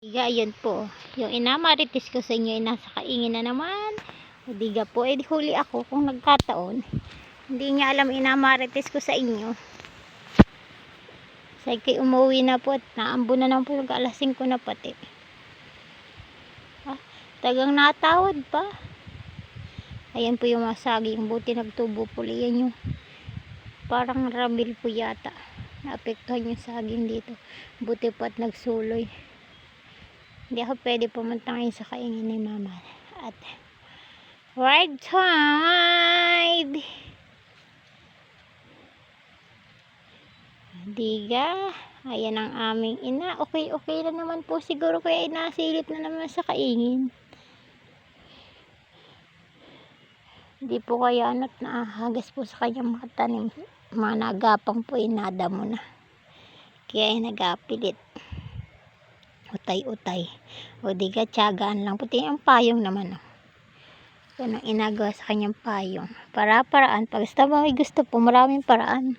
Diga, ayun po. Yung inamaritis ko sa inyo ay nasa kaingin na naman. O diga po, eh huli ako kung nagkataon. Hindi niya alam inamaritis ko sa inyo. Say kay umuwi na po at naambo na naman po yung alas 5 na pati. Ah, tagang natawad pa. Ayan po yung masaging buti nagtubo po. Yan yung parang ramil po yata. Naapektuhan yung saging dito. Buti po at nagsuloy. Hindi ako pwede pumunta ngayon sa kaingin ni mama. At right side. Diga. Ayan ang aming ina. Okay na naman po siguro kaya inasilip na naman sa kaingin. Hindi po kaya at naahagas po sa kanyang mga tanim. Mga nagapang po inadamo na. Kaya ay nagapilit. Utay-utay. O diga, tiyagaan lang. Puti ang payong naman. Yan ang inagawa sa kanyang payong. Para-paraan. Pag may gusto po, maraming paraan.